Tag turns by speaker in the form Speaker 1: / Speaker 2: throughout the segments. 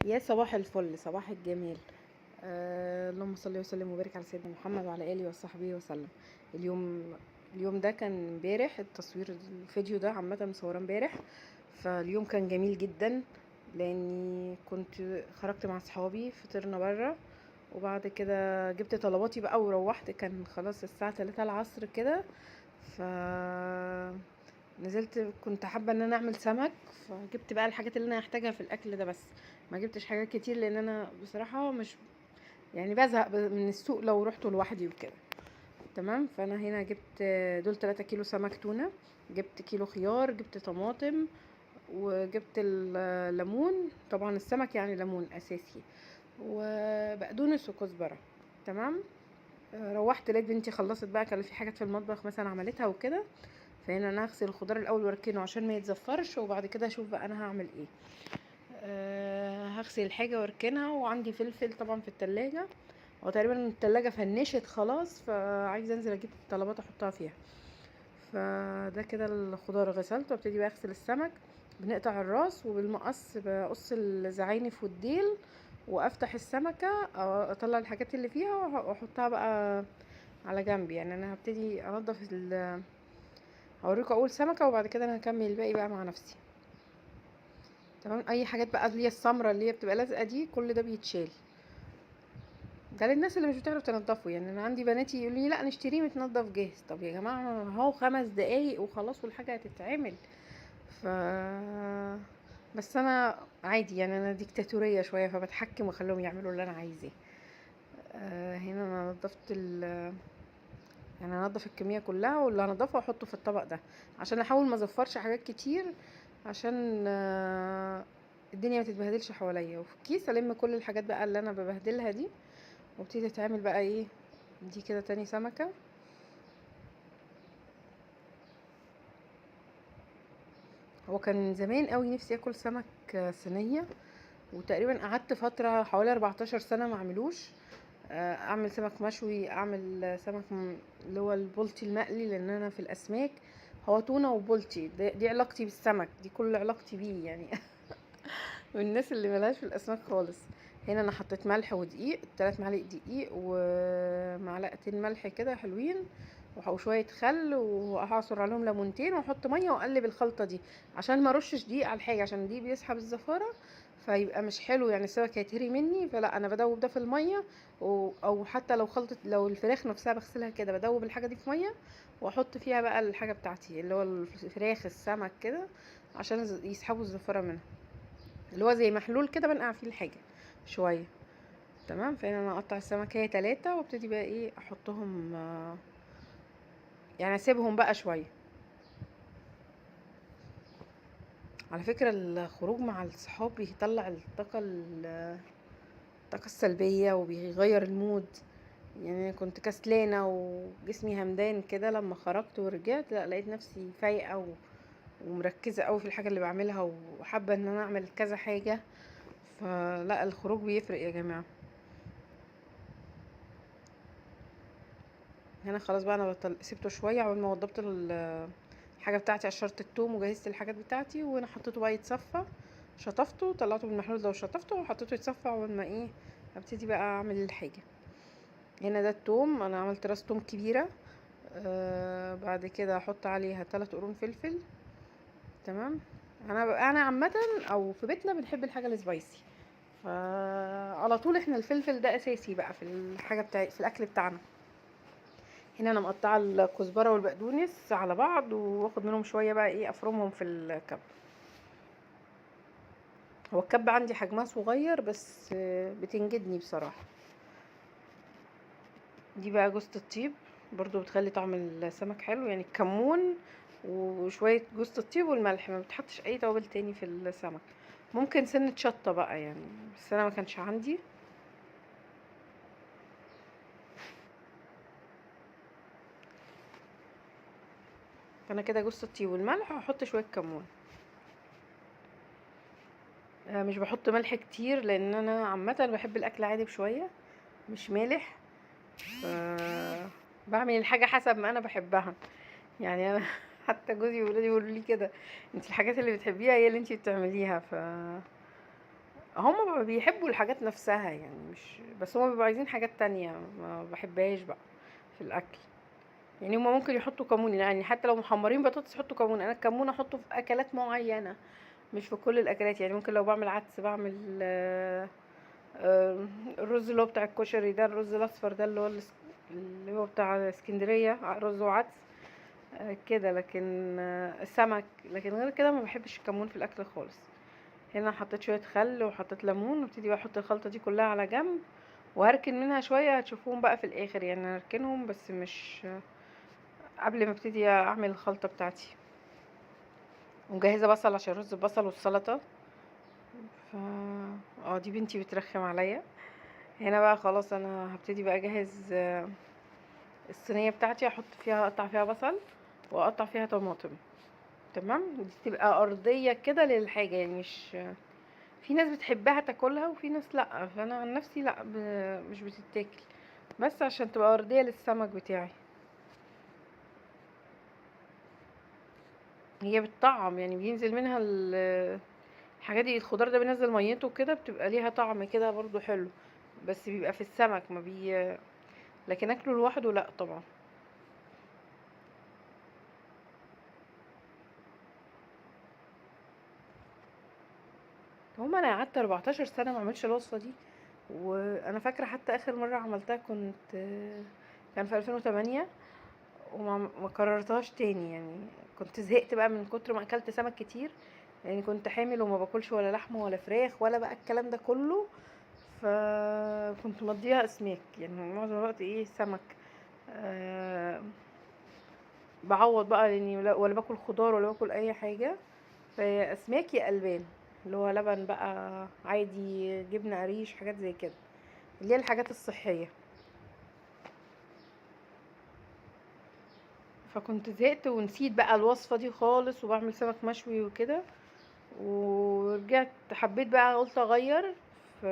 Speaker 1: يا صباح الفل، صباح الجمال. اللهم صل وسلم وبارك على سيدنا محمد وعلى اله وصحبه وسلم. اليوم اليوم ده كان امبارح، التصوير الفيديو ده عامه مصوره امبارح. فاليوم كان جميل جدا، لاني كنت خرجت مع اصحابي، فطرنا بره، وبعد كده جبت طلباتي بقى وروحت. كان خلاص الساعه 3 العصر كده. ف نزلت، كنت حابه ان انا اعمل سمك، فجبت بقى الحاجات اللي انا هحتاجها في الاكل ده. بس ما جبتش حاجات كتير، لان انا بصراحه مش يعني بزهق من السوق لو رحت لوحدي وكده. تمام. فانا هنا جبت دول 3 كيلو سمك تونه، جبت كيلو خيار، جبت طماطم، وجبت الليمون. طبعا السمك يعني ليمون اساسي، وبقدونس وكزبره. تمام. روحت لقيت بنتي خلصت بقى، كان في حاجات في المطبخ مثلا عملتها وكده. فهنا انا هغسل الخضار الاول واركنه عشان ما يتزفرش، وبعد كده اشوف بقى انا هعمل ايه. هغسل الحاجه واركنها، وعندي فلفل طبعا في التلاجة. هو تقريبا التلاجة فنشت خلاص، فعايزه انزل اجيب الطلبات احطها فيها. فده كده الخضار غسلته، وابتدي بقى اغسل السمك. بنقطع الراس، وبالمقص بقص الزعانف والديل، وافتح السمكه، اطلع الحاجات اللي فيها واحطها بقى على جنب. يعني انا هبتدي انضف هوريكم اول سمكه، وبعد كده انا هكمل الباقي بقى مع نفسي. تمام. اي حاجات بقى اللي هي السمره اللي هي بتبقى لازقه دي، كل ده بيتشال. ده للناس اللي مش بتعرف تنضفه. يعني انا عندي بناتي يقولوا لي لا نشتريه متنضف جاهز. طب يا جماعه، هو 5 دقايق وخلاص والحاجه هتتعمل. ف بس انا عادي، يعني انا ديكتاتوريه شويه، فبتحكم واخليهم يعملوا اللي انا عايزاه. هنا انا يعني انضف الكميه كلها، واللي هنضفه احطه في الطبق ده، عشان احاول ما ازفرش حاجات كتير، عشان الدنيا ما تتبهدلش حواليا. وفي كيس الم كل الحاجات بقى اللي انا ببهدلها دي، وابتدي اتعمل بقى ايه. دي كده تاني سمكه. هو كان زمان قوي نفسي اكل سمك صينيه، وتقريبا قعدت فتره حوالي 14 سنه ما اعملوش. اعمل سمك مشوي، اعمل سمك اللي هو البلطي المقلي، لان انا في الاسماك هو تونه وبلطي. دي علاقتي بالسمك، دي كل علاقتي بيه يعني. من الناس اللي ملهاش في الاسماك خالص. هنا انا حطيت ملح ودقيق، 3 معالق دقيق ومعلقتين ملح كده حلوين، وشويه خل، وهعصر عليهم ليمونتين، واحط ميه واقلب الخلطه دي، عشان ما ارشش دقيق على الحاجه، عشان دي بيسحب الزفاره، فيبقى مش حلو. يعني السمك هيتهري مني. فلا، انا بدوب ده في الميه، او حتى لو لو الفراخ نفسها بغسلها كده، بدوب الحاجه دي في ميه، واحط فيها بقى الحاجه بتاعتي اللي هو الفراخ السمك كده، عشان يسحبوا الزفاره منها، اللي هو زي محلول كده بنقع فيه الحاجه شويه. تمام. فهنا انا اقطع السمكية 3، وابتدي بقى ايه احطهم، يعني اسيبهم بقى شويه. على فكره، الخروج مع الصحاب بيطلع الطاقه السلبيه، وبيغير المود. يعني أنا كنت كسلانه وجسمي همدان كده، لما خرجت ورجعت لا، لقيت نفسي فايقه ومركزه قوي في الحاجه اللي بعملها، وحابه ان انا اعمل كذا حاجه. فلا، الخروج بيفرق يا جماعه. هنا خلاص بقى، انا سيبته شويه عقبال ما وضبت الحاجه بتاعتي، قشرت التوم وجهزت الحاجات بتاعتي، وانا حطيته بقى يتصفى. شطفته، طلعته من المحلول ده وشطفته وحطيته يتصفى، عقبال ما ايه ابتدي بقى اعمل الحاجه. هنا ده التوم، انا عملت راس توم كبيره. بعد كده احط عليها 3 قرون فلفل. تمام. انا عامه، او في بيتنا بنحب الحاجه السبايسي، فعلى طول احنا الفلفل ده اساسي بقى في الحاجه في الاكل بتاعنا. هنا انا مقطعه الكزبره والبقدونس على بعض، واخد منهم شويه بقى ايه افرمهم في الكب. هو الكب عندي حجمها صغير، بس بتنجدني بصراحه. دي بقى جوزة الطيب، برضو بتخلي طعم السمك حلو. يعني الكمون وشويه جوزة الطيب والملح، ما بتحطش اي توابل تاني في السمك. ممكن سنه شطه بقى يعني، بس انا ما كانش عندي. فانا كده جوزة الطيب والملح، وهحط شويه كمون. مش بحط ملح كتير، لان انا عامه بحب الاكل عادي بشويه، مش مالح. بعمل الحاجه حسب ما انا بحبها. يعني انا حتى جوزي وولادي يقولوا لي كده: انت الحاجات اللي بتحبيها هي اللي انت بتعمليها. هم بيحبوا الحاجات نفسها يعني، مش بس هم بيبقوا عايزين حاجات تانية ما بحبهاش بقى في الاكل. يعني هم ممكن يحطوا كمون، يعني حتى لو محمرين بطاطس يحطوا كمون، انا الكمون احطه في اكلات معينة مش في كل الاكلات. يعني ممكن لو بعمل عدس، بعمل آه، الرز اللي هو بتاع الكشري ده، الرز الاصفر ده اللي هو بتاع اسكندرية، رز وعدس كده. لكن السمك، لكن غير كده ما بحبش الكمون في الاكل خالص. هنا حطيت شوية خل وحطيت ليمون، وابتدي بقى احط الخلطة دي كلها على جنب، وهركن منها شوية هتشوفوهم بقى في الاخر. يعني هركنهم بس مش قبل ما ابتدي اعمل الخلطة بتاعتي. ومجهزة بصل عشان رز البصل والسلطة. ف دي بنتي بترخم عليا. هنا بقى خلاص انا هبتدي بقى اجهز الصينية بتاعتي، احط فيها، اقطع فيها بصل واقطع فيها طماطم. تمام، دي تبقى ارضية كده للحاجة، يعني مش في ناس بتحبها تاكلها وفي ناس لا، فانا عن نفسي لا، مش بتتاكل، بس عشان تبقى ارضية للسمك بتاعي. هي بتطعم، يعني بينزل منها الحاجات دي، الخضار ده بينزل ميته كده، بتبقى ليها طعم كده برضو حلو، بس بيبقى في السمك ما لكن اكله لوحده لا طبعا. هما انا قعدت 14 سنة ما اعملش الوصفة دي، وانا فاكرة حتى اخر مرة عملتها كنت كان في 2008، وما ما كررتهاش تاني. يعني كنت زهقت بقى من كتر ما اكلت سمك كتير، يعني كنت حامل وما باكلش ولا لحمه ولا فراخ ولا بقى الكلام ده كله، فكنت مضيها اسماك. يعني معظم الوقت ايه، سمك. أه بعوض بقى، لاني ولا باكل خضار ولا باكل اي حاجه، فهي اسماك يا البان، اللي هو لبن بقى عادي، جبنه قريش، حاجات زي كده، اللي هي الحاجات الصحيه. فكنت زهقت ونسيت بقى الوصفه دي خالص، وبعمل سمك مشوي وكده، ورجعت حبيت بقى، قلت اغير. ف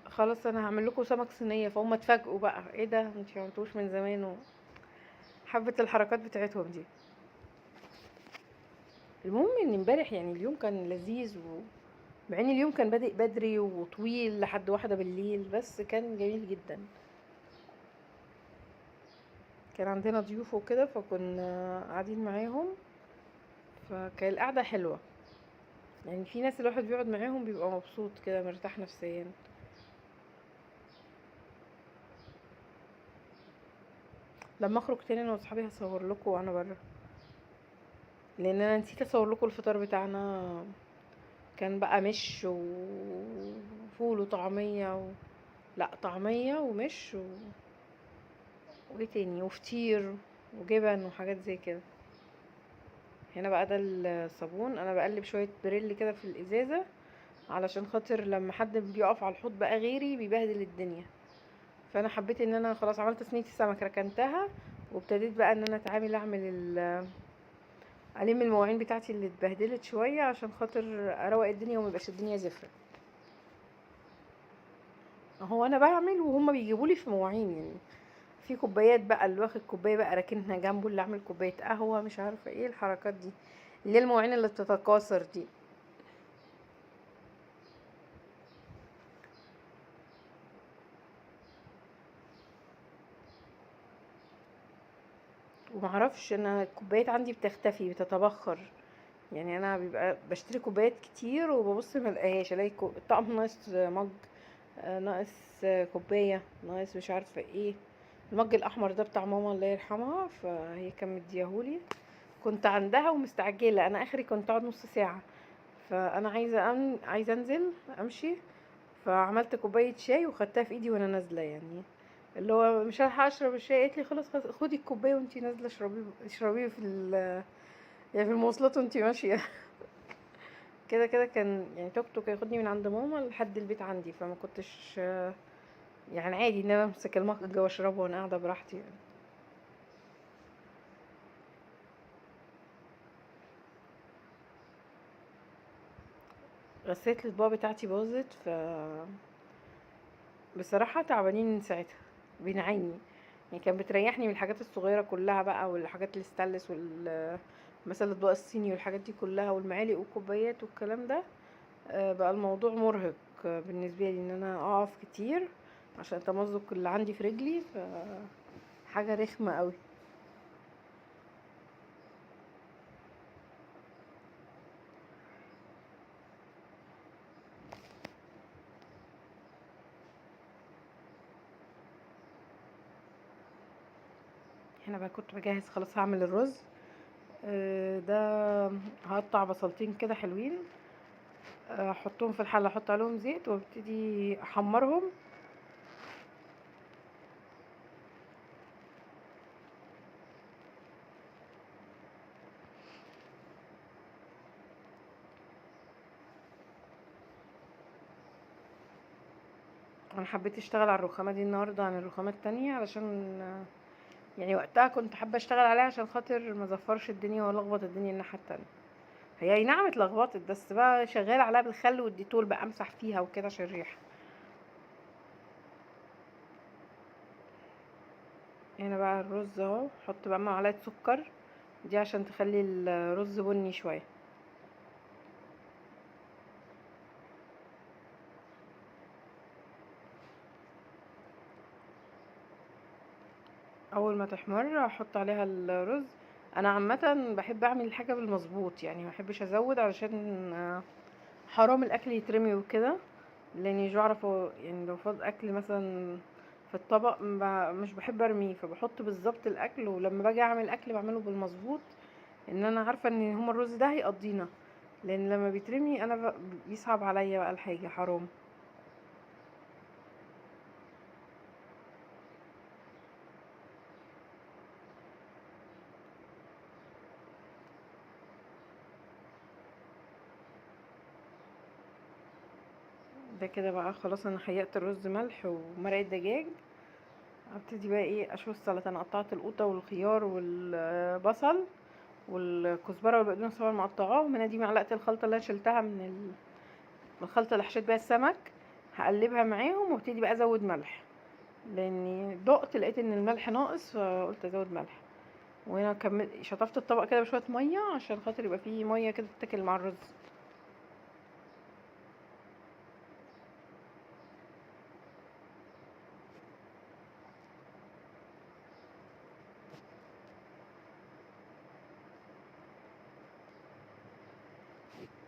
Speaker 1: خلاص انا هعمل لكم سمك صينيه، فهم اتفاجئوا بقى، ايه ده انتي عملتوش من زمان، وحبت الحركات بتاعتهم دي. المهم ان امبارح يعني اليوم كان لذيذ، مع ان اليوم كان بادئ بدري وطويل لحد 1 بالليل، بس كان جميل جدا. كان عندنا ضيوف وكده، فكنا قاعدين معاهم، فكان القعده حلوه. يعني في ناس الواحد بيقعد معاهم بيبقى مبسوط كده، مرتاح نفسيا. لما اخرج تاني انا واصحابي هصور لكم وانا بره، لان انا نسيت اصور لكم الفطار بتاعنا. كان بقى مش وفول وطعمية لا، طعمية ومش وايه تاني، وفطير وجبن وحاجات زي كده. هنا بقى ده الصابون، انا بقلب شوية بريل كده في الازازة، علشان خاطر لما حد بيقف على الحوض بقى غيري بيبهدل الدنيا. فانا حبيت ان انا خلاص عملت صينية السمك، ركنتها، وابتديت بقى ان انا اتعامل اعمل الم المواعين بتاعتي اللي اتبهدلت شويه، عشان خاطر اروق الدنيا وميبقاش الدنيا زفره. هو انا بعمل وهما بيجيبوا لي في مواعين، يعني في كوبايات بقى، اللي واخد كوبايه بقى راكنها جنبه، اللي عامل كوبايه قهوه، مش عارفه ايه الحركات دي، اللي هي المواعين اللي بتتكاثر دي. ومعرفش، انا الكوبايات عندي بتختفي، بتتبخر. يعني انا بيبقى بشتري كوبايات كتير وببص ملقاهاش، الاقي الطقم ناقص مج، ناقص كوبايه، ناقص مش عارفه ايه. المج الاحمر ده بتاع ماما الله يرحمها، فهي كانت مديهولي، كنت عندها ومستعجله، انا اخري كنت اقعد نص ساعه، فانا عايزه انزل امشي، فعملت كوبايه شاي وخدتها في ايدي وانا نازله، يعني اللي هو مش هلحق اشرب الشاي. قالت لي خلاص خدي الكوبايه وانتي نازله، اشربيه يعني في المواصلات وانتي ماشيه. كده كده كان يعني توك توك ياخدني من عند ماما لحد البيت عندي، فما كنتش يعني عادي ان انا امسك المج واشربه وانا قاعده براحتي يعني. غسالة الاطباق بتاعتي باظت، بصراحه تعبانين من ساعتها، بنعاني. يعني كانت بتريحني من الحاجات الصغيره كلها بقى، والحاجات مثلا الاطباق الصيني والحاجات دي كلها، والمعالق والكوبايات والكلام ده. بقى الموضوع مرهق بالنسبه لي ان انا اقف كتير عشان التمزق اللي عندي في رجلي، حاجه رخمه قوي. هنا بقى كنت بجهز خلاص هعمل الرز. ده هقطع بصلتين كده حلوين، احطهم في الحله، احط عليهم زيت وابتدي احمرهم. انا حبيت اشتغل على الرخامه دي النهارده عن الرخامه التانية، علشان يعني وقتها كنت حابه اشتغل عليها عشان خاطر ما ازفرش الدنيا والخبط الدنيا الناحيه التانية. هي اي نعم اتلخبطت، بس بقى شغال عليها بالخل والديتول بقى امسح فيها وكده عشان الريحه. هنا بقى الرز اهو، حط بقى معلقه سكر دي عشان تخلي الرز بني شويه. اول ما تحمر احط عليها الرز. انا عامه بحب اعمل الحاجه بالمظبوط، يعني ما بحبش ازود علشان حرام الاكل يترمي وكده، لاني مش بعرف يعني لو فاض اكل مثلا في الطبق مش بحب ارميه، فبحط بالظبط الاكل، ولما باجي اعمل اكل بعمله بالمظبوط، ان انا عارفه ان هما الرز ده هيقضينا، لان لما بيترمي انا بيصعب عليا بقى الحاجه حرام. ده كده بقى خلاص انا حيقت الرز ملح ومرقه دجاج. ابتدي بقى ايه اشوي السلطه. انا قطعت القوطه والخيار والبصل والكزبره والبقدونس طبعا مقطعاهم. هنا دي معلقه الخلطه اللي انا شلتها من الخلطه اللي حشيت بيها السمك، هقلبها معاهم وابتدي بقى ازود ملح، لاني دقت لقيت ان الملح ناقص فقلت ازود ملح. وهنا كملت شطفت الطبق كده بشويه ميه عشان خاطر يبقى فيه ميه كده تتاكل مع الرز.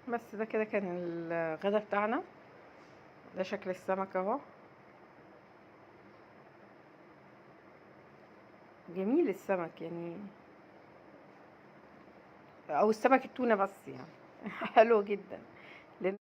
Speaker 1: بس ده كده كان الغدا بتاعنا. ده شكل السمك اهو، جميل السمك يعني، او السمك التونه بس يعني حلو جدا.